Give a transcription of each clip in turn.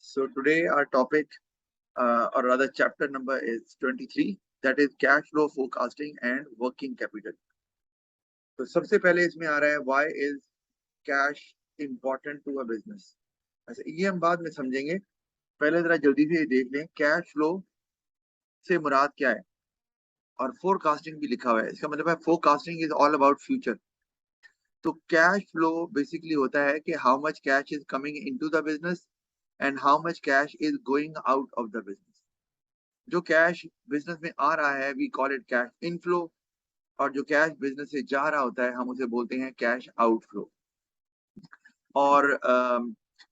So today our topic, or rather chapter number is 23, that is cash flow forecasting and working capital. तो सबसे पहले इसमें आ रहा है why is cash important to a business. अच्छा, ये हम बाद में समझेंगे, पहले जरा जल्दी से ये देख लें कैश फ्लो से मुराद क्या है, और फोरकास्टिंग भी लिखा हुआ है। इसका मतलब है forecasting is all about future. तो कैश फ्लो बेसिकली होता है कि how much cash is coming into the business and how much cash is going out of the business. जो कैश बिजनेस में आ रहा है we call it cash inflow, और जो कैश बिजनेस से जा रहा होता है हम उसे बोलते हैं कैश आउटफ्लो। और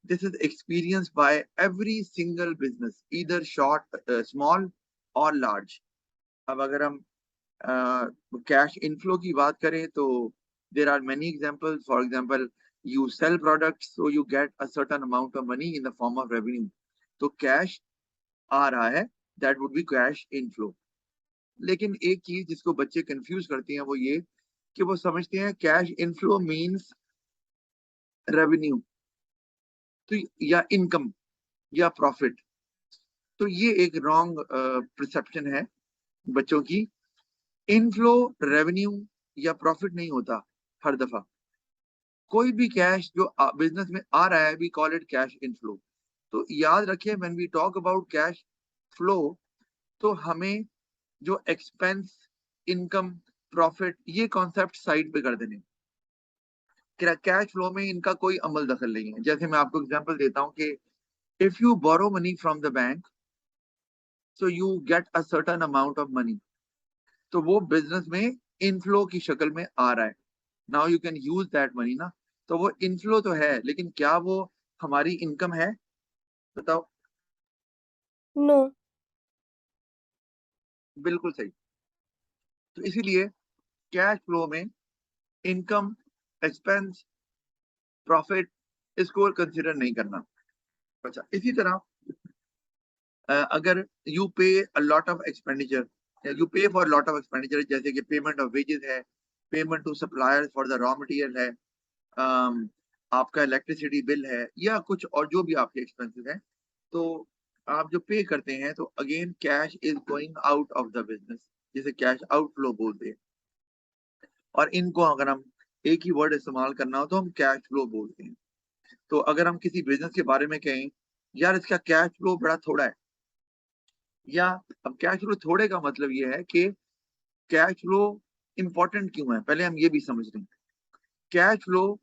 this is experience by every single business, either short, small और लार्ज। अब अगर हम कैश इनफ्लो की बात करें तो there are many examples. For example, you sell products so you get a certain amount of money in the form of revenue, तो cash आ रहा है, that would be cash inflow। लेकिन एक चीज जिसको बच्चे कंफ्यूज करते हैं वो ये कि वो समझते हैं कैश इनफ्लो मींस रेवेन्यू, तो या इनकम या प्रॉफिट। तो ये एक रॉन्ग परसेप्शन है बच्चों की। इनफ्लो रेवेन्यू या प्रॉफिट नहीं होता हर दफा। कोई भी कैश जो बिजनेस में आ रहा है we call it cash inflow. तो याद रखिए when we talk about cash flow, तो हमें जो एक्सपेंस, इनकम, प्रॉफिट, ये कॉन्सेप्ट साइड पे कर देने। कैश फ्लो में इनका कोई अमल दखल नहीं है। जैसे मैं आपको एग्जांपल देता हूं कि if you borrow money from the bank so you get a certain amount of money, तो वो बिजनेस में इनफ्लो की शक्ल में आ रहा है। Now you can use that money ना, तो वो इनफ्लो तो है, लेकिन क्या वो हमारी इनकम है? बताओ। नो। बिल्कुल सही। तो इसीलिए कैश फ्लो में इनकम, एक्सपेंस, प्रॉफिट, इसको कंसिडर नहीं करना। अच्छा, इसी तरह अगर you pay a lot of expenditure, you pay for lot of expenditure, जैसे कि पेमेंट ऑफ वेजेस है, payment to suppliers for the raw material है, आपका इलेक्ट्रिसिटी बिल है, या कुछ और जो भी आपके एक्सपेंसेस हैं, तो आप जो पे करते हैं तो again cash is going out of the business, जिसे कैश आउटफ्लो बोलते हैं। और इनको अगर हम एक ही वर्ड इस्तेमाल करना हो तो हम कैश फ्लो बोलते हैं। तो अगर हम किसी बिजनेस के बारे में कहें यार इसका कैश फ्लो बड़ा थोड़ा है, या अब कैश फ्लो थोड़े का मतलब ये है कि कैश फ्लो इंपॉर्टेंट क्यों है, पहले हम ये भी समझ लें। कैश फ्लो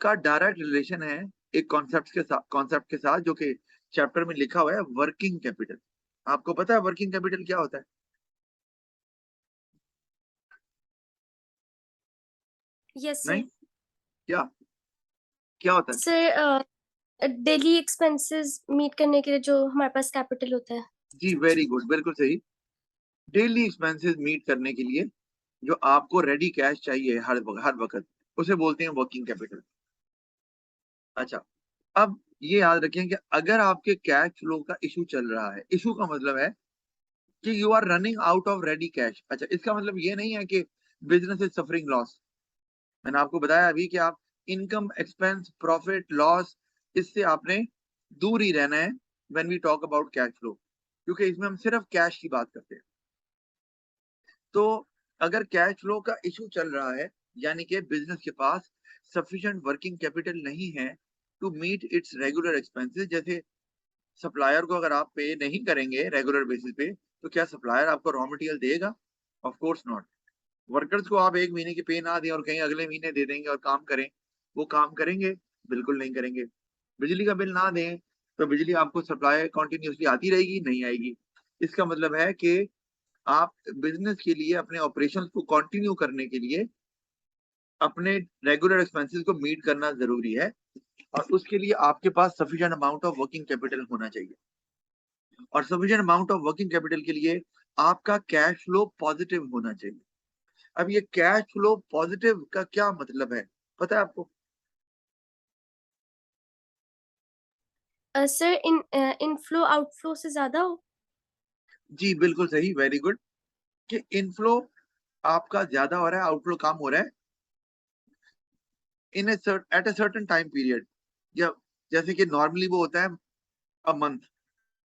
का डायरेक्ट रिलेशन है एक कॉन्सेप्ट के साथ जो कि चैप्टर में लिखा हुआ है, वर्किंग कैपिटल। आपको पता है वर्किंग कैपिटल क्या होता है? Yes sir. नहीं, क्या क्या होता है? सर, डेली एक्सपेंसेस मीट करने के लिए जो हमारे पास कैपिटल होता है। जी वेरी गुड, बिल्कुल सही। डेली एक्सपेंसेस मीट करने के लिए जो आपको रेडी कैश चाहिए हर वक्त, उसे बोलते हैं वर्किंग कैपिटल। अच्छा, अब ये याद रखें कि अगर आपके कैश फ्लो का इशू चल रहा है, इशू का मतलब है कि you are running out of ready cash. अच्छा, इसका मतलब ये नहीं है कि बिजनेस इज सफरिंग लॉस। मैंने आपको बताया अभी कि आप इनकम, एक्सपेंस, प्रॉफिट, लॉस, इससे आपने दूर ही रहना है when we talk about cash flow, क्योंकि इसमें हम सिर्फ कैश की बात करते हैं। तो अगर कैश फ्लो का इशू चल रहा है, यानी कि बिजनेस के पास सफिशिएंट वर्किंग कैपिटल नहीं है to meet its regular expenses, जैसे सप्लायर को अगर आप पे नहीं करेंगे रेगुलर बेसिस पे, तो क्या सप्लायर आपको रॉ मटेरियल देगा? Of course not. वर्कर्स को आप एक महीने की पे ना दें और कहीं अगले महीने दे देंगे और काम करें, वो काम करेंगे? बिल्कुल नहीं करेंगे। बिजली का बिल ना दें तो बिजली आपको सप्लाई कॉन्टिन्यूसली आती रहेगी? नहीं आएगी। इसका मतलब है कि आप बिजनेस के लिए, अपने ऑपरेशंस को कंटिन्यू करने के लिए अपने रेगुलर एक्सपेंसेस को मीट करना जरूरी है, और उसके लिए आपके पास sufficient amount of working capital होना चाहिए। और sufficient amount of working capital के लिए आपका कैश फ्लो पॉजिटिव होना चाहिए। अब ये कैश फ्लो पॉजिटिव का क्या मतलब है, पता है आपको? सर, इनफ्लो आउटफ्लो से ज्यादा हो। जी बिल्कुल सही, वेरी गुड। कि इनफ्लो आपका ज्यादा हो रहा है, आउटफ्लो कम हो रहा है in at a certain time period. या जैसे कि नॉर्मली वो होता है अ मंथ।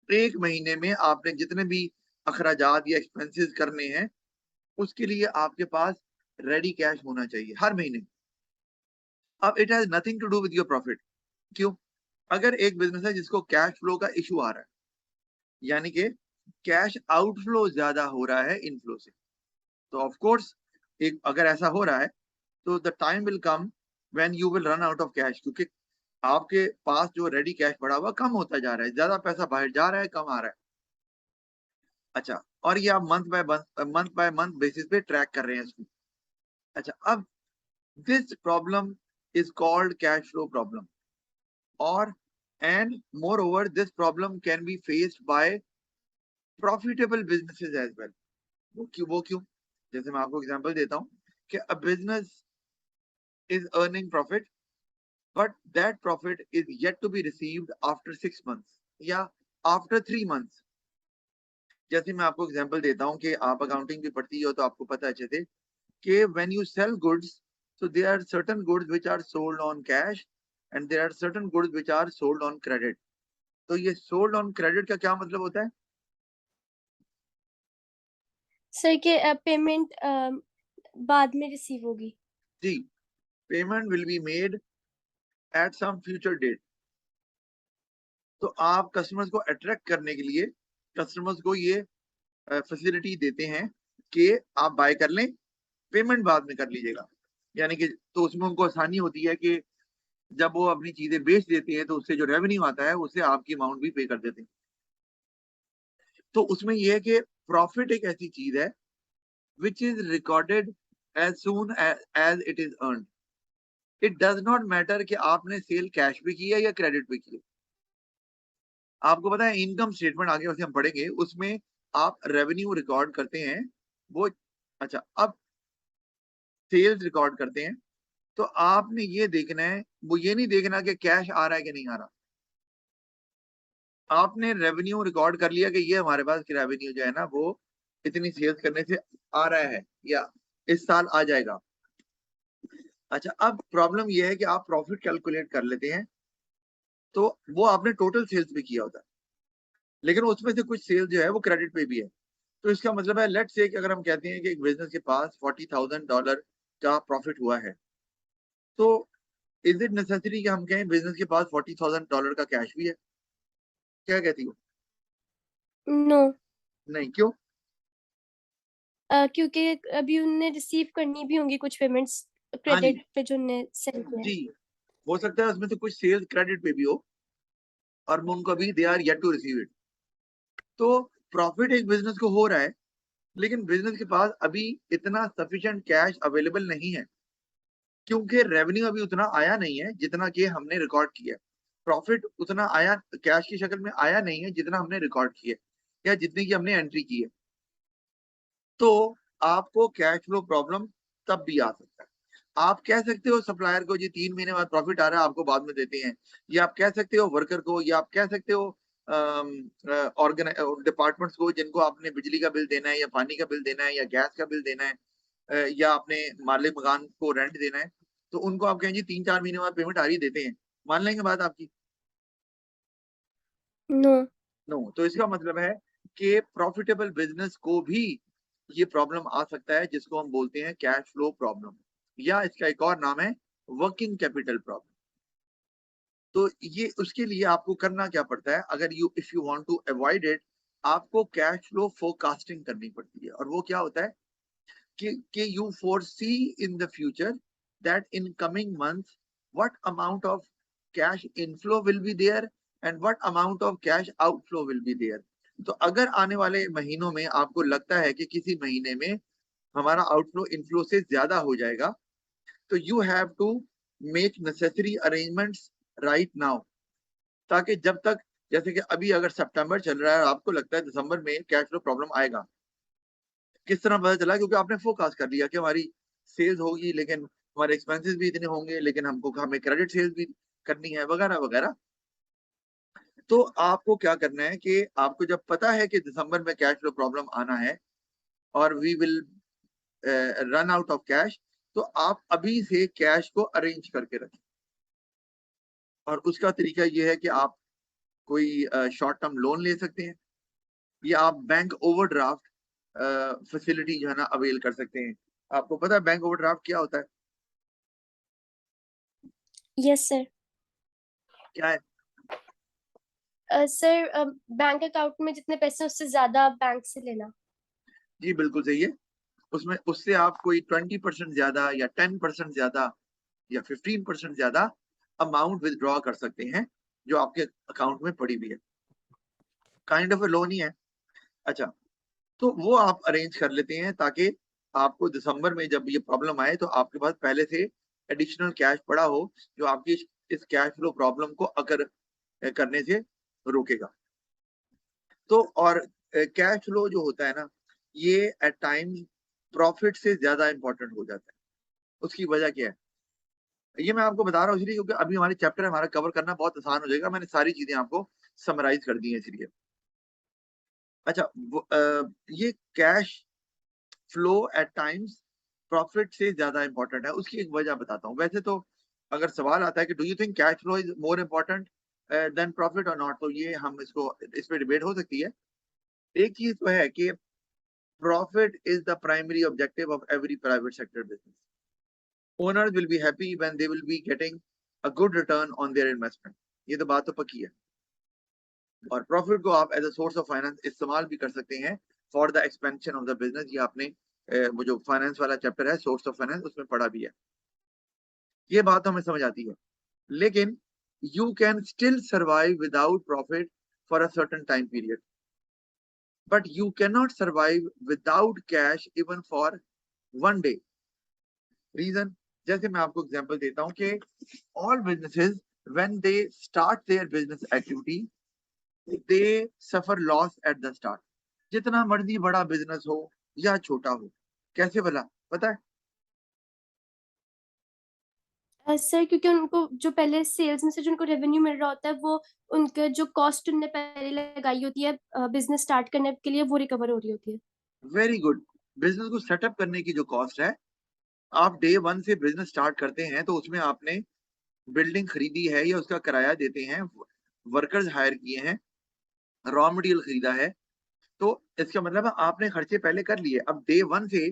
एक महीने में आपने जितने भी अखराजात या एक्सपेंसेस करने हैं, उसके लिए आपके पास रेडी कैश होना चाहिए हर महीने। अब it has nothing to do with your profit. क्यों? अगर एक बिजनेस है जिसको कैश फ्लो का इशू आ रहा है, यानी कि कैश आउटफ्लो ज्यादा हो रहा है इनफ्लो से, तो ऑफ कोर्स एक अगर ऐसा हो रहा है तो the time will come when you will run out of cash, क्योंकि आपके पास जो रेडी कैश पड़ा हुआ कम होता जा रहा है, ज्यादा पैसा बाहर जा रहा है, कम आ रहा है। अच्छा, और ये आप मंथ बाय मंथ बेसिस पे ट्रैक कर रहे हैं इसको। अच्छा, अब this problem is called cash flow problem, और and more over this problem can be faced by profitable businesses as well. वो क्यों? जैसे मैं आपको एग्जांपल देता हूं कि a business is earning profit, but that profit is yet to be received after 6 months या after 3 months। जैसे मैं आपको एग्जांपल देता हूँ कि आप अकाउंटिंग भी पढ़ती हो तो आपको पता है अच्छे से कि when you sell goods, so there are certain goods which are sold on cash and there are certain goods which are sold on credit। तो ये sold on credit का क्या मतलब होता है? सर के पेमेंट बाद में रिसीव होगी। जी, payment will be made at some future date. तो आप कस्टमर्स को अट्रैक्ट करने के लिए कस्टमर्स को ये फैसिलिटी देते हैं कि आप बाय कर लें, पेमेंट बाद में कर लीजिएगा। यानी कि तो उसमें उनको आसानी होती है कि जब वो अपनी चीजें बेच देते हैं तो उससे जो रेवेन्यू आता है उससे आपकी अमाउंट भी पे कर देते हैं। तो उसमें ये है कि प्रॉफिट एक ऐसी चीज है which is recorded as soon as it is earn. It does not matter कि आपने सेल कैश पे की है या क्रेडिट पे की है। आपको पता है इनकम स्टेटमेंट आगे वैसे हम पढ़ेंगे, उसमें आप रेवेन्यू रिकॉर्ड करते हैं वो। अच्छा, अब सेल्स रिकॉर्ड करते हैं तो आपने ये देखना है, वो ये नहीं देखना कि कैश आ रहा है कि नहीं आ रहा। आपने रेवेन्यू रिकॉर्ड कर लिया कि ये हमारे पास रेवेन्यू जो है ना वो इतनी सेल्स करने से आ रहा है या इस साल आ जाएगा। अच्छा, अब प्रॉब्लम ये है कि आप प्रॉफिट कैलकुलेट कर लेते हैं तो वो आपने टोटल सेल्स भी किया होता है, लेकिन उसमें से कुछ सेल्स जो है वो क्रेडिट पे भी है। तो इसका मतलब है लेट्स से कि अगर हम कहते हैं कि एक बिजनेस के पास $40,000 का प्रॉफिट हुआ है, तो इज इट नेसेसरी कि हम कहें बिजनेस के पास $40,000 का कैश भी है? क्या कहती हो? नो। नहीं, क्यों? क्योंकि अभी उनने रिसीव करनी भी होंगी कुछ पेमेंट्स हाँ जी, क्रेडिट पे जो उनने सेंड किया जी, है। हो सकता है उसमें से कुछ सेल्स क्रेडिट पे भी हो और मैं उनको अभी they are yet to receive it. तो प्रॉफिट एक बिजनेस को हो रहा है, लेकिन बिजनेस के पास अभी इतना सफिशिएंट कैश अवेलेबल नहीं है, क्योंकि रेवेन्यू अभी उतना आया नहीं है जितना कि हमने रिकॉर्ड किया। प्रॉफिट उतना आया कैश की शक्ल में आया नहीं है जितना हमने रिकॉर्ड किया या जितनी की हमने एंट्री की है। तो आपको कैश फ्लो प्रॉब्लम तब भी आ सकता है। आप कह सकते हो सप्लायर को जी 3 महीने बाद प्रॉफिट आ रहा है आपको बाद में देते हैं, या आप कह सकते हो वर्कर को, या आप कह सकते हो डिपार्टमेंट्स को जिनको आपने बिजली का बिल देना है या पानी का बिल देना है या गैस का बिल देना है, या आपने मालिक मकान को रेंट देना है, तो उनको आप कहें जी 3-4 महीने बाद पेमेंट आ रही देते हैं, मान लेंगे बात आपकी? नो। नो। तो इसका मतलब है कि प्रॉफिटेबल बिजनेस को भी ये प्रॉब्लम आ सकता है जिसको हम बोलते हैं कैश फ्लो प्रॉब्लम, या इसका एक और नाम है वर्किंग कैपिटल प्रॉब्लम। तो ये उसके लिए आपको करना क्या पड़ता है, अगर you if you want to avoid it, आपको कैश फ्लो फोरकास्टिंग करनी पड़ती है। और वो क्या होता है कि you foresee in the future that in coming months what amount of cash inflow will be there and what amount of cash outflow will be there। तो अगर आने वाले महीनों में आपको लगता है कि किसी महीने में हमारा आउटफ्लो इनफ्लो से ज्यादा हो जाएगा, तो you have to make necessary arrangements right now, ताकि जब तक, जैसे कि अभी अगर सितंबर चल रहा है और आपको लगता है दिसंबर में कैश फ्लो प्रॉब्लम आएगा, किस तरह पता चला? क्योंकि आपने फोरकास्ट कर लिया कि हमारी सेल्स होगी लेकिन हमारे एक्सपेंसेस भी इतने होंगे, लेकिन हमको हमें क्रेडिट सेल्स भी करनी है वगैरह वगैरह। तो आपको क्या करना है कि आपको जब पता है कि दिसंबर में कैश फ्लो प्रॉब्लम आना है और we will run out of cash, तो आप अभी से कैश को अरेंज करके रखें। और उसका तरीका ये है कि आप कोई शॉर्ट टर्म लोन ले सकते हैं, या आप बैंक ओवरड्राफ्ट फैसिलिटी जो है ना अवेल कर सकते हैं। आपको पता है बैंक ओवरड्राफ्ट क्या होता है? Yes sir. क्या है? सर बैंक अकाउंट में जितने पैसे उससे ज्यादा बैंक से लेना। जी बिल्कुल सही है। उसमें उससे आप कोई 20% ज्यादा या 10% ज्यादा या 15% ज्यादा अमाउंट विदड्रॉ कर सकते हैं जो आपके अकाउंट में पड़ी हुई है। काइंड ऑफ अ लोन ही है। अच्छा, तो वो आप अरेंज कर लेते हैं ताकि आपको दिसंबर में जब ये प्रॉब्लम आए तो आपके पास पहले से एडिशनल कैश पड़ा हो, जो आपकी इस कैश फ्लो प्रॉब्लम को अगर करने से रोकेगा। तो और कैश फ्लो जो होता है ना, ये एट टाइम्स प्रॉफिट से ज्यादा इंपॉर्टेंट हो जाता है। उसकी वजह क्या है? ये मैं आपको बता रहा हूँ इसलिए क्योंकि अभी हमारे चैप्टर हमारा कवर करना बहुत आसान हो जाएगा। मैंने सारी चीजें आपको समराइज कर दी है इसलिए। अच्छा, ये cash flow at times profit से ज्यादा इंपॉर्टेंट है। उसकी एक वजह बताता हूँ। वैसे तो अगर सवाल आता है कि do you think cash flow is more important then profit और नॉट, तो ये हम इसको इस पे डिबेट हो सकती है। एक चीज तो है कि profit is the primary objective of every private sector business. Owners will be happy when they will be getting a good return on their investment. ये तो बात तो पक्की है। और प्रॉफिट को आप as a source of finance इस्तेमाल भी कर सकते हैं for the expansion of the business. ये आपने वो जो फाइनेंस वाला चैप्टर है सोर्स ऑफ फाइनेंस उसमें पढ़ा भी है। ये बात हमें समझ आती है। लेकिन you can still survive without profit for a certain time period, but you can not survive without cash even for one day. Reason, जैसे मैं आपको एग्जांपल देता हूं कि all businesses when they start their business activity they suffer loss at the start. जितना मर्जी बड़ा business हो या छोटा हो, कैसे भला पता है? सर क्योंकि उनको जो पहले सेल्स में से जो उनको रेवेन्यू मिल रहा होता है वो उनके जो कॉस्ट उनने पहले लगाई होती है बिजनेस स्टार्ट करने के लिए वो रिकवर हो रही होती है। Very good. बिजनेस को सेटअप करने की जो कॉस्ट है, आप डे वन से बिजनेस स्टार्ट करते हैं तो उसमें आपने बिल्डिंग खरीदी है या उसका किराया देते हैं, वर्कर्स हायर किए हैं, रॉ मटेरियल खरीदा है, तो इसका मतलब है आपने खर्चे पहले कर लिए। अब डे वन से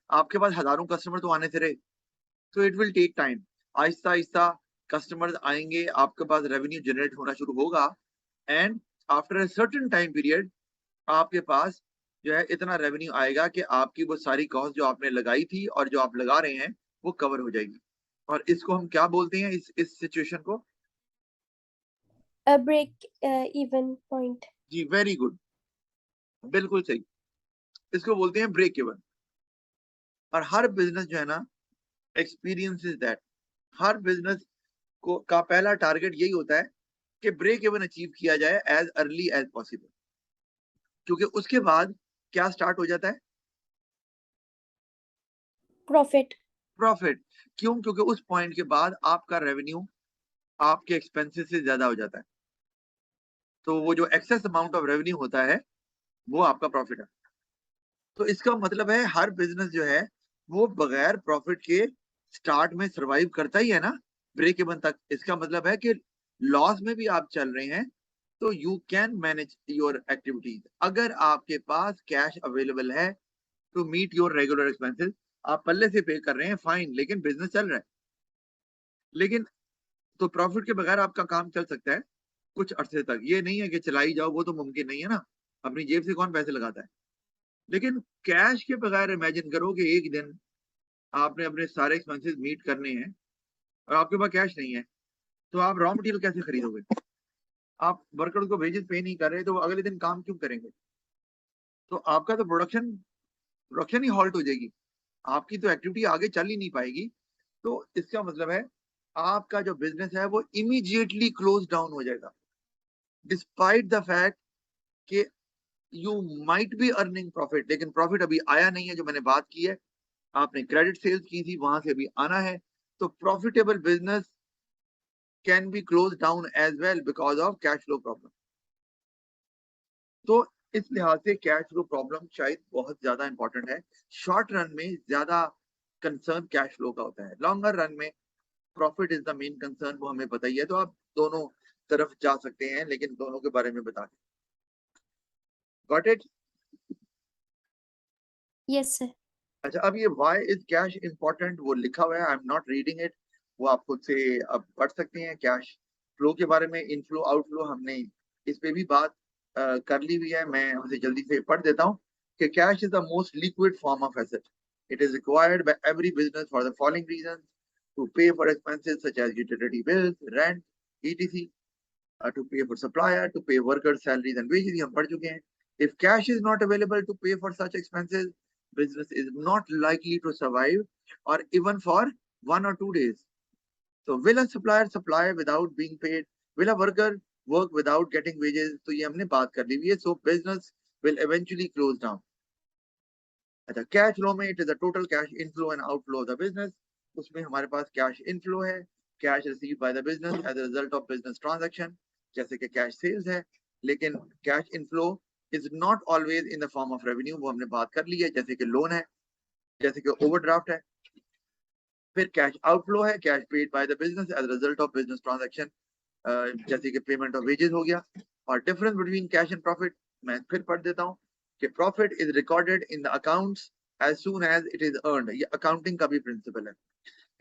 आपके पास हजारों कस्टमर तो आने से रहे, तो it will take time. Aahista Aahista customers आएंगे, आपके पास रेवेन्यू जनरेट होना शुरू होगा, and after a certain time period आपके पास जो है इतना रेवेन्यू आएगा कि आपकी वो सारी कॉस्ट जो आपने लगाई थी और जो आप लगा रहे हैं वो कवर हो जाएगी। और इसको हम क्या बोलते हैं, इस सिचुएशन को? Break even point. जी वेरी गुड, बिल्कुल सही। इसको बोलते हैं ब्रेक इवन। और हर बिजनेस जो है ना experience is that, her business को का पहला टारगेट यही होता है कि ब्रेक इवन अचीव किया जाए एज अर्ली एज पॉसिबल, क्योंकि उसके बाद क्या स्टार्ट हो जाता है? प्रॉफिट। प्रॉफिट। क्यों? क्योंकि उस पॉइंट के बाद आपका रेवेन्यू आपके एक्सपेंसेस से ज्यादा हो जाता है, तो वो जो एक्सेस अमाउंट ऑफ रेवेन्यू होता है वो आपका प्रॉफिट है। तो इसका मतलब है हर बिजनेस जो है वो बगैर प्रॉफिट के स्टार्ट में सरवाइव करता ही है ना ब्रेक इवन तक। इसका मतलब है कि लॉस में भी आप चल रहे हैं तो you can manage your activities. अगर आपके पास कैश अवेलेबल है to meet your regular expenses, आप पल्ले से पे कर रहे हैं फाइन, लेकिन बिजनेस चल रहा है। लेकिन तो प्रॉफिट के बगैर आपका काम चल सकता है कुछ अरसे तक, ये नहीं है कि चलाई जाओ, वो तो मुमकिन नहीं है ना। अपनी जेब से कौन पैसे लगाता है? लेकिन कैश के बगैर इमेजिन करो कि एक दिन आपने अपने सारे एक्सपेंसेस मीट करने हैं और आपके पास कैश नहीं है, तो आप रॉ मटेरियल कैसे खरीदोगे? आप वर्कर्स को वेजेस पे नहीं कर रहे तो वो अगले दिन काम क्यों करेंगे? तो आपका तो प्रोडक्शन प्रोडक्शन ही हॉल्ट हो जाएगी, आपकी तो एक्टिविटी आगे चल ही नहीं पाएगी। तो इसका मतलब है आपका जो बिजनेस है वो इमीडिएटली क्लोज डाउन हो जाएगा, डिस्पाइट द फैक्ट कि you might be earning profit, लेकिन प्रॉफिट अभी आया नहीं है। जो मैंने बात की है, आपने क्रेडिट सेल्स की थी, वहां से अभी आना है। तो profitable business can be close down as well because of cash flow problem. तो इस लिहाज से कैश फ्लो प्रॉब्लम शायद बहुत ज्यादा इंपॉर्टेंट है। शॉर्ट रन में ज्यादा कंसर्न कैश फ्लो का होता है, लॉन्गर रन में profit is the main concern, वो हमें पता ही है। तो आप दोनों तरफ जा सकते हैं, लेकिन दोनों के बारे में बता दें। Got it? Yes sir. अच्छा, अब ये व्हाई इज कैश इंपॉर्टेंट वो लिखा हुआ है, I am not reading it, वो आप खुद से अब पढ़ सकते हैं। कैश फ्लो के बारे में, इनफ्लो आउटफ्लो, हमने इस पे भी बात कर ली हुई है। मैं उसे जल्दी से पढ़ देता हूँ कि cash is the most liquid form of asset. It is required by every business for the following reasons: to pay for expenses such as utility bills, rent, etc, to pay for supplier, to pay workers salaries and wages, ये हम पढ़ चुके हैं। If cash is not available to pay for such expenses, business is not likely to survive or even for 1 or 2 days. So will a supplier supply without being paid? Will a worker work without getting wages? तो ये हमने बात कर ली हुई है। So business will eventually close down. अच्छा, cash flow में it is the total cash inflow and outflow of the business. उसमें हमारे पास कैश इनफ्लो है, cash receive by the business as a result of business transaction, जैसे कि cash sales है। लेकिन cash inflow is not always in the form of revenue, वो हमने बात कर ली है, जैसे कि लोन है, जैसे कि ओवरड्राफ्ट है। फिर कैश आउटफ्लो है, cash paid by the business as a result of business transaction, जैसे कि पेमेंट ऑफ वेजेस हो गया। और difference between cash and profit मैं फिर पढ़ देता हूँ कि profit is recorded in the accounts as soon as it is earned. ये accounting का भी principle है।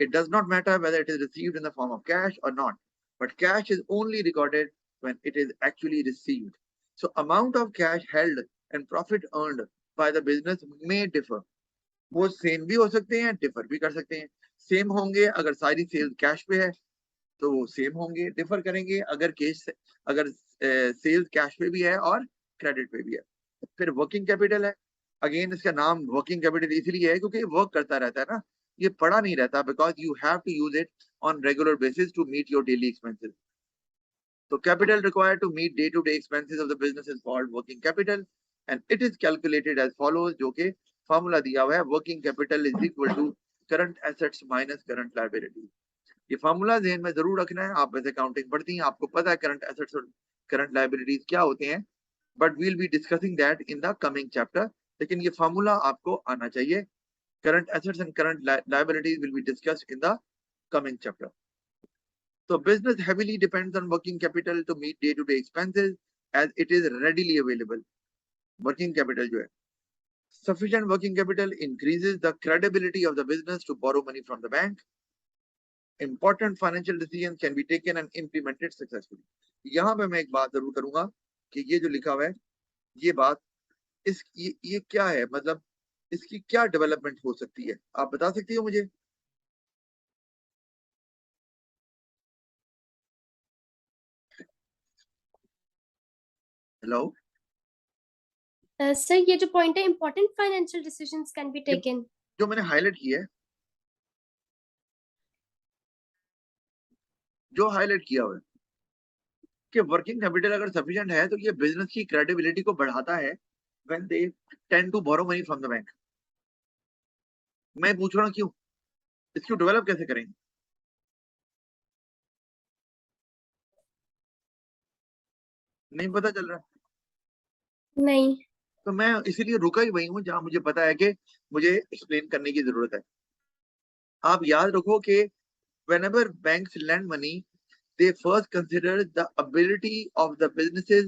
It does not matter whether it is received in the form of cash or not, but cash is only recorded when it is actually received. So amount of cash held and profit earned by the business may differ. वो same भी हो सकते हैं, differ भी कर सकते हैं। Same होंगे अगर सारी सेल्स कैश पे है तो वो सेम होंगे। डिफर करेंगे अगर सेल्स कैश पे भी है और क्रेडिट पे भी है। फिर वर्किंग कैपिटल है। अगेन इसका नाम वर्किंग कैपिटल इसलिए है क्योंकि वर्क करता रहता है ना, ये पड़ा नहीं रहता, because you have to use it on regular basis to meet your daily expenses. तो capital required to meet day to day expenses of the business is called working capital and it is calculated as follows, जो कि formula दिया हुआ है, working capital is equal to current assets minus current liability. ये formula ज़हन में जरूर रखना है। आप वैसे अकाउंटिंग पढ़ती हैं, आपको पता है करंट एसेट्स और करंट लायबिलिटीज क्या होते हैं, but we'll be discussing that in the coming chapter. लेकिन ये फॉर्मूला आपको आना चाहिए। Current assets and current liabilities will be discussed in the coming chapter. So business heavily depends on working capital to meet day-to-day expenses as it is readily available. Working capital जो है, sufficient working capital increases the credibility of the business to borrow money from the bank. Important financial decisions can be taken and implemented successfully. यहाँ पे मैं एक बात जरूर करूंगा कि ये जो लिखा हुआ है, ये बात ये क्या है, मतलब इसकी क्या डेवलपमेंट हो सकती है, आप बता सकती हो मुझे? हेलो? सर ये जो पॉइंट है, important financial decisions can be taken, जो मैंने हाईलाइट किया है, जो हाईलाइट किया हुआ है कि वर्किंग कैपिटल अगर सफिशिएंट है तो ये बिजनेस की क्रेडिबिलिटी को बढ़ाता है when they tend to borrow money from the bank. मैं पूछ रहा हूँ क्यों, इसको डेवलप कैसे करेंगे? नहीं पता चल रहा। नहीं। तो मैं इसीलिए रुका ही वही हूँ जहां मुझे पता है कि मुझे एक्सप्लेन करने की जरूरत है। आप याद रखो कि whenever banks lend money, they first consider the ability of the businesses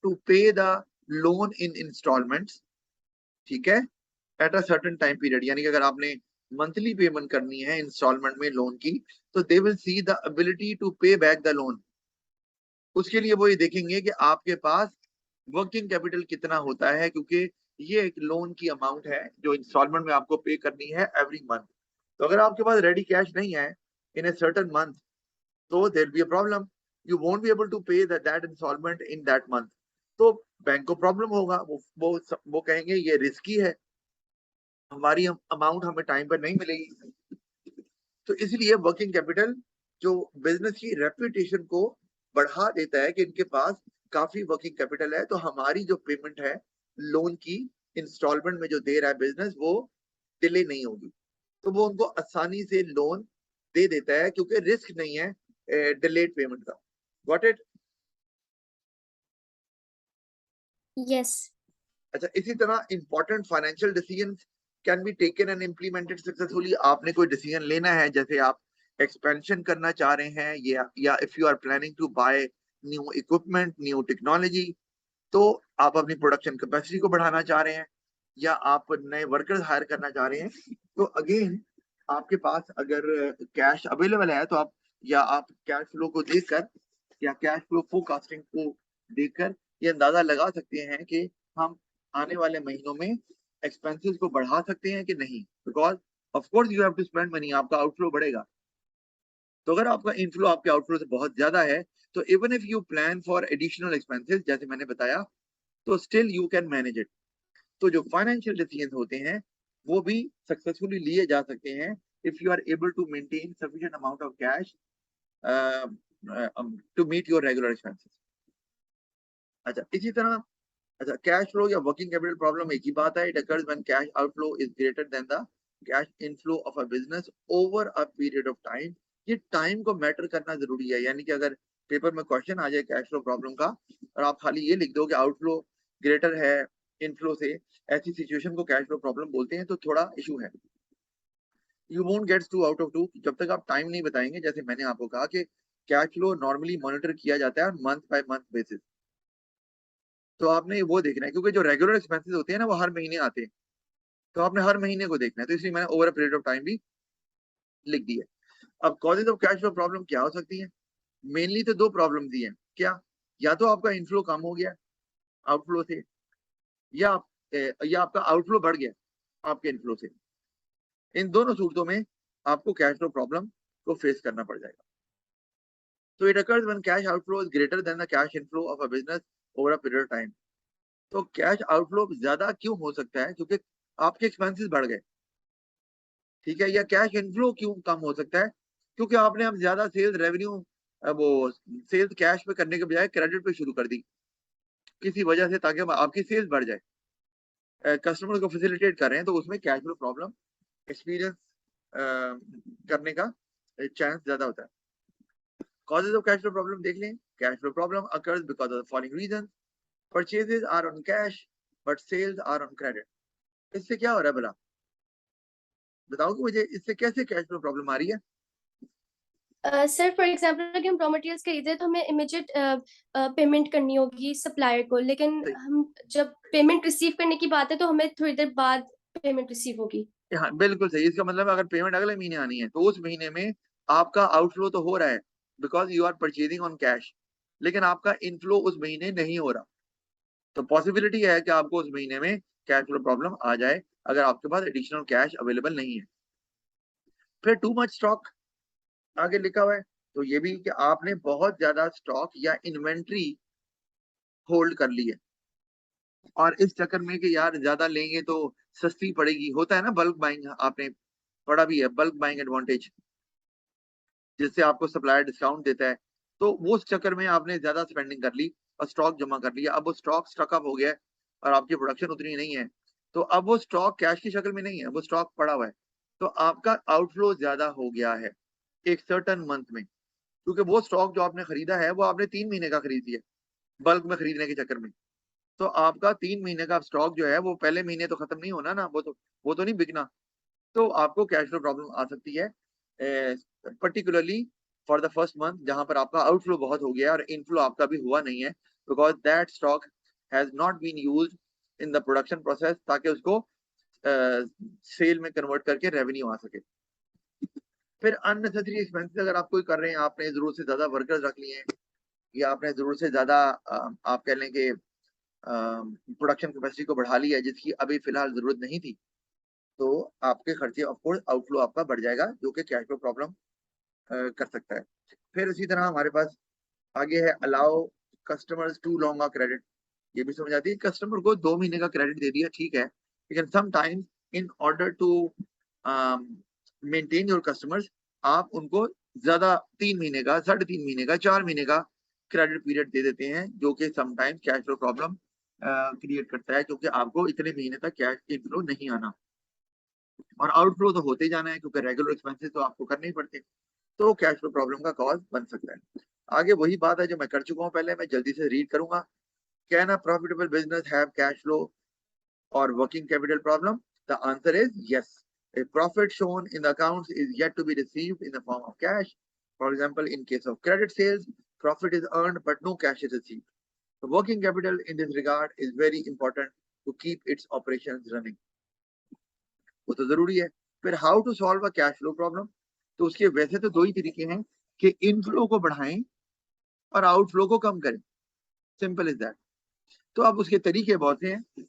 to pay the loan in installments, ठीक है, eight a certain time period. यानी कि अगर आपने मंथली पेमेंट करनी है इंस्टॉलमेंट में लोन की, तो they will see the ability to pay back the loan. उसके लिए वो ये देखेंगे कि आपके पास वर्किंग कैपिटल कितना होता है, क्योंकि ये एक लोन की अमाउंट है जो इंस्टॉलमेंट में आपको पे करनी है एवरी मंथ। तो अगर आपके पास रेडी कैश नहीं है इन ए सर्टेन मंथ, तो there be a problem, you won't be able to pay that installment in that month. तो बैंक को प्रॉब्लम होगा, वो कहेंगे ये रिस्की है, हमारी अमाउंट हमें टाइम पर नहीं मिलेगी। तो इसलिए वर्किंग कैपिटल जो बिजनेस की रेपुटेशन को बढ़ा देता है कि इनके पास काफी वर्किंग कैपिटल है, तो हमारी जो पेमेंट है लोन की इंस्टॉलमेंट में जो दे रहा है बिजनेस, वो डिले नहीं होगी। तो वो उनको आसानी से लोन दे देता है क्योंकि रिस्क नहीं है डिलेड पेमेंट का। Got it? यस। अच्छा, इसी तरह important financial decisions can be taken and implemented successfully. आपने कोई डिसीजन लेना है, जैसे आप एक्सपेंशन करना चाह रहे हैं, या if you are planning to buy new equipment, new technology, तो आप अपनी प्रोडक्शन कैपेसिटी को बढ़ाना चाह रहे हैं या आप नए वर्कर्स हायर करना चाह रहे हैं, तो अगेन आपके पास अगर कैश अवेलेबल है तो आप कैश फ्लो को देखकर या कैश फ्लो फोरकास्टिंग को देखकर ये अंदाजा लगा सकते हैं कि हम आने वाले महीनों में एक्सपेंसेस को बढ़ा सकते हैं कि नहीं, because of course you have to spend money, आपका आउटफ्लो बढ़ेगा। तो अगर आपका इनफ्लो आपके आउटफ्लो से बहुत ज्यादा है, तो even if you plan for additional expenses जैसे मैंने बताया, तो still you can manage it. तो जो फाइनेंशियल डिसीजन होते हैं वो भी सक्सेसफुली लिए जा सकते हैं if you are able to maintain sufficient amount of cash to meet your regular expenses. अच्छा, इसी तरह अच्छा, कैश फ्लो या वर्किंग कैपिटल प्रॉब्लम एक ही बात है। It occurs when cash outflow is greater than the cash inflow of a business over a period of time. ये टाइम को मैटर करना जरूरी है, यानी कि अगर पेपर में क्वेश्चन आ जाए कैश फ्लो प्रॉब्लम का और आप खाली ये लिख दो कि आउटफ्लो ग्रेटर है इनफ्लो से, ऐसी सिचुएशन को कैश फ्लो प्रॉब्लम बोलते हैं, तो थोड़ा इशू है। You won't gets 2 out of 2 जब तक आप टाइम नहीं बताएंगे। जैसे मैंने आपको कहा कि कैश फ्लो नॉर्मली मॉनिटर किया जाता है मंथ बाय मंथ बेसिस, तो आपने वो देखना है क्योंकि जो रेगुलर एक्सपेंसेस होते हैं ना वो हर महीने आते हैं, तो आपने हर महीने को देखना है, तो इसलिए मैंने over a period of time भी लिख दी है। अब causes of cash flow problem क्या हो सकती है? मेनली तो दो प्रॉब्लम दी है। क्या? या तो आपका इनफ्लो कम हो गया आउटफ्लो से, या या आपका आउटफ्लो बढ़ गया आपके इनफ्लो से। इन दोनों सूरतों में आपको कैश फ्लो प्रॉब्लम को फेस करना पड़ जाएगा। तो it occurs when cash outflow is greater than the cash inflow of a business over a period of time. तो कैश आउटफ्लो ज्यादा क्यों हो सकता है? क्योंकि आपके एक्सपेंसेस बढ़ गए, ठीक है। या कैश इनफ्लो क्यों कम हो सकता है? क्योंकि आपने अब ज्यादा सेल्स रेवेन्यू वो सेल्स कैश पे करने के बजाय क्रेडिट पे शुरू कर दी किसी वजह से, ताकि आपकी सेल्स बढ़ जाए, कस्टमर को फैसिलिटेट कर रहे हैं, तो उसमें कैश फ्लो प्रॉब्लम एक्सपीरियंस करने का चांस ज्यादा होता है। Causes of cash flow problem देख लें। Cash flow problem occurs because of the following reasons. Purchases are on cash but sales are on credit. इससे क्या हो रहा है भला? बताओ कि मुझे इससे कैसे कैश फ्लो प्रॉब्लम आ रही है? सर फॉर एग्जांपल अगर हम रॉ मटेरियल्स खरीदे तो हमें इमीडिएट पेमेंट करनी होगी सप्लायर को, लेकिन सही। हम जब पेमेंट रिसीव करने की बात है तो हमें थोड़ी देर बाद पेमेंट रिसीव होगी। हाँ, बिल्कुल सही। इसका मतलब अगर पेमेंट अगले महीने आनी है तो उस महीने में आपका आउटफ्लो तो हो रहा है because you are purchasing on cash, लेकिन आपका इनफ्लो उस महीने नहीं हो रहा। तो पॉसिबिलिटी है कि आपको उस महीने में कैश फ्लो प्रॉब्लम आ जाए अगर आपके पास एडिशनल कैश अवेलेबल नहीं है। फिर टू मच स्टॉक आगे लिखा हुआ है, तो ये भी कि आपने बहुत ज्यादा स्टॉक या इन्वेंट्री होल्ड कर ली है और इस चक्कर में कि यार ज्यादा लेंगे तो सस्ती पड़ेगी। होता है ना बल्क बाइंग, आपने पढ़ा भी है, बल्क बाइंग एडवांटेज, जिससे आपको सप्लायर डिस्काउंट देता है। तो वो उस चक्कर में आपने ज्यादा स्पेंडिंग कर ली और स्टॉक जमा कर लिया। अब वो स्टॉक स्टकअप हो गया है और आपकी प्रोडक्शन उतनी नहीं है, तो अब वो स्टॉक कैश की शक्ल में नहीं है, वो स्टॉक पड़ा हुआ है। तो आपका आउटफ्लो ज्यादा हो गया है एक सर्टन मंथ में, क्योंकि वो स्टॉक जो आपने खरीदा है वो आपने 3 महीने का खरीद लिया बल्क में खरीदने के चक्कर में। तो आपका 3 महीने का स्टॉक जो है वो पहले महीने तो खत्म नहीं होना ना, वो तो नहीं बिकना। तो आपको कैश फ्लो प्रॉब्लम आ सकती है, particularly for the first month जहां पर आपका आउटफ्लो बहुत हो गया और इनफ्लो आपका भी हुआ नहीं है, because that stock has not been used in the production process, ताकि उसको सेल में कन्वर्ट करके रेवेन्यू आ सके। फिर अननेसेसरी एक्सपेंसेस अगर आप कोई कर रहे हैं, आपने जरूरत से ज्यादा वर्कर्स रख लिए हैं या आपने जरूरत से ज्यादा आप कह लें कि प्रोडक्शन कैपेसिटी को बढ़ा लिया है जिसकी अभी फिलहाल जरूरत नहीं थी, तो आपके खर्चे ऑफ कोर्स आउटफ्लो आपका बढ़ जाएगा, जो कि कैश फ्लो प्रॉब्लम कर सकता है। फिर इसी तरह हमारे पास आगे है allow customers to long a credit. ये भी समझ आती है, कस्टमर को 2 महीने का क्रेडिट दे दिया, ठीक है, लेकिन sometimes in order to maintain your customers, आप उनको ज्यादा 3 महीने का, 3.5 महीने का, 4 महीने का क्रेडिट पीरियड दे देते हैं, जो कि sometimes cash flow problem create करता है, क्योंकि आपको इतने महीने तक कैश इनफ्लो नहीं आना और आउटफ्लो तो होते ही जाना है, क्योंकि रेगुलर एक्सपेंसेस तो आपको करने ही पड़ते हैं। तो कैश फ्लो प्रॉब्लम का कॉज बन सकता है। आगे वही बात है जो मैं कर चुका हूँ पहले, मैं जल्दी से रीड करूंगा। Can a profitable business have cash flow और working capital problem? The answer is yes. A profit shown in the accounts is yet to be received in the form of cash. For example, in case of credit sales, profit is earned but no cash is received. The working capital in this regard is very important to keep its operations running. वो तो जरूरी है. फिर how to solve a cash flow problem, तो उसके वैसे तो दो ही तरीके हैं कि इनफ्लो को बढ़ाएं और आउटफ्लो को कम करें. Simple is that. तो अब उसके तरीके बहुत से हैं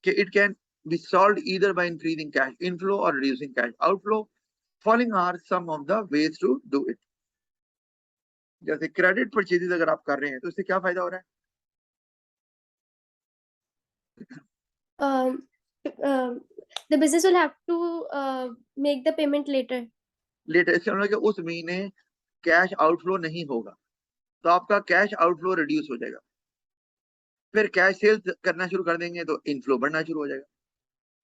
कि it can be solved either by increasing cash inflow और reducing cash outflow. Following are some of the ways to do it. जैसे क्रेडिट परचेजेस अगर आप कर रहे हैं तो इससे क्या फायदा हो रहा है? The business will have to make the payment later. Later इससे मतलब कि उस महीने कैश आउटफ्लो नहीं होगा, तो आपका कैश आउटफ्लो रिड्यूस हो जाएगा. फिर कैश सेल्स करना शुरू कर देंगे तो इनफ्लो बढ़ना शुरू हो जाएगा.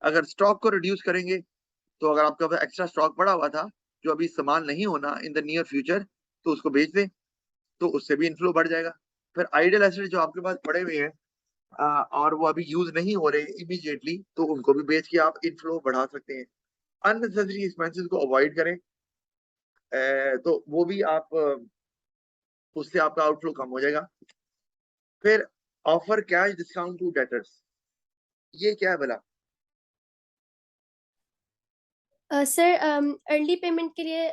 अगर स्टॉक को रिड्यूस करेंगे तो अगर आपका पास एक्स्ट्रा स्टॉक पड़ा हुआ था जो अभी इस्तेमाल नहीं होना इन द नियर फ्यूचर, तो उसको बेच दें तो उससे भी इनफ्लो बढ़ जाएगा. फिर आइडल एसेट जो आपके पास पड़े हुए हैं और वो अभी यूज नहीं हो रहे इमीडिएटली, तो उनको भी बेच के आप इनफ्लो बढ़ा सकते हैं. अननेसेसरी एक्सपेंसेस को अवॉइड करें, तो वो भी आप उससे आपका आउटफ्लो कम हो जाएगा. फिर offer cash discount to debtors, ये क्या है भला? सर अर्ली पेमेंट के लिए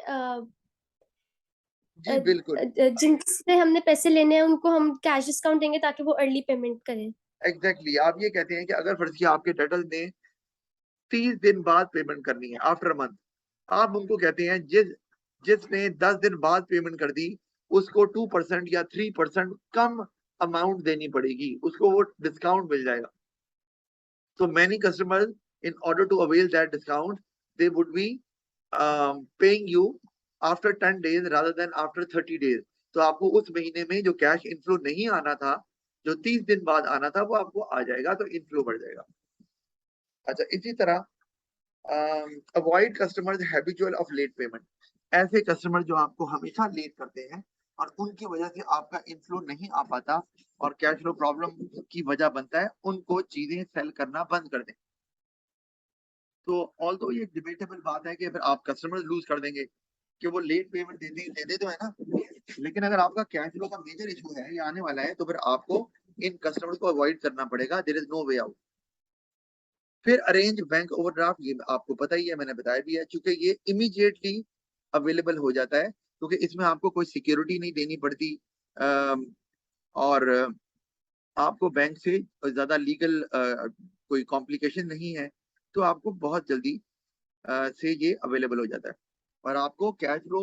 जी बिल्कुल. जिनसे हमने पैसे लेने हैं उनको हम कैश डिस्काउंट देंगे ताकि वो अर्ली पेमेंट करें. एग्जैक्टली आप ये कहते हैं कि अगर फर्ज किया आपके डेटर्स ने 30 दिन बाद पेमेंट करनी है आफ्टर मंथ, आप उनको कहते हैं जिसने 10 दिन बाद पेमेंट कर दी उसको 2% या 3% कम अमाउंट देनी पड़ेगी, उसको वो डिस्काउंट मिल जाएगा. So many customers, in order to avail that discount, they would be paying you after 10 days rather than after 30 days. तो आपको उस महीने में जो कैश इनफ्लो नहीं आना था, जो 30 दिन बाद आना था, वो आपको आ जाएगा, तो इनफ्लो बढ़ जाएगा. अच्छा, इसी तरह avoid customers habitual of late payment. ऐसे कस्टमर जो आपको हमेशा लेट करते हैं और उनकी वजह से आपका इनफ्लो नहीं आ पाता और कैश फ्लो प्रॉब्लम की वजह बनता है, उनको चीजें सेल करना बंद कर दें. तो ऑल्दो ये डिबेटेबल बात है कि अगर आप कस्टमर्स लूज कर देंगे कि वो लेट पेमेंट देते तो है ना, लेकिन अगर आपका कैश फ्लो का मेजर इशू है ये आने वाला है, तो फिर आपको इन कस्टमर्स को अवॉइड करना पड़ेगा. There is no way out. फिर अरेंज बैंक ओवरड्राफ्ट, ये आपको पता ही है, मैंने बताया भी है, क्योंकि ये इमीडिएटली अवेलेबल हो जाता है, क्योंकि इसमें आपको कोई सिक्योरिटी नहीं देनी पड़ती और आपको बैंक से ज्यादा लीगल कोई कॉम्प्लिकेशन नहीं है, तो आपको बहुत जल्दी से ये अवेलेबल हो जाता है. और आपको कैश फ्लो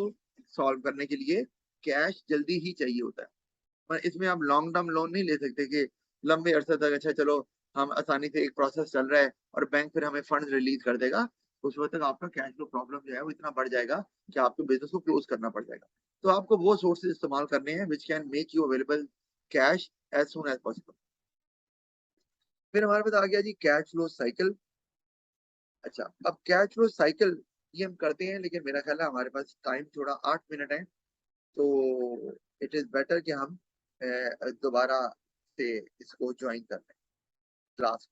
सॉल्व करने के लिए कैश जल्दी ही चाहिए होता है. पर इसमें आप लॉन्ग टर्म लोन नहीं ले सकते कि लंबे अरसे तक अच्छा चलो हम आसानी से एक प्रोसेस चल रहा है और बैंक फिर हमें फंड रिलीज कर देगा, उस वक्त तक आपका कैश फ्लो प्रॉब्लम जो है वो इतना बढ़ जाएगा कि आपको बिजनेस को क्लोज करना पड़ जाएगा. तो आपको वो सोर्सेज इस्तेमाल करने हैं which can make you available cash as soon as possible. फिर हमारे पास आ गया जी कैश फ्लो साइकिल. अच्छा, अब कैश फ्लो साइकिल ये हम करते हैं, लेकिन मेरा ख्याल है हमारे पास टाइम थोड़ा 8 मिनट है, तो इट इज बेटर कि हम दोबारा से इसको ज्वाइन कर लें क्लास.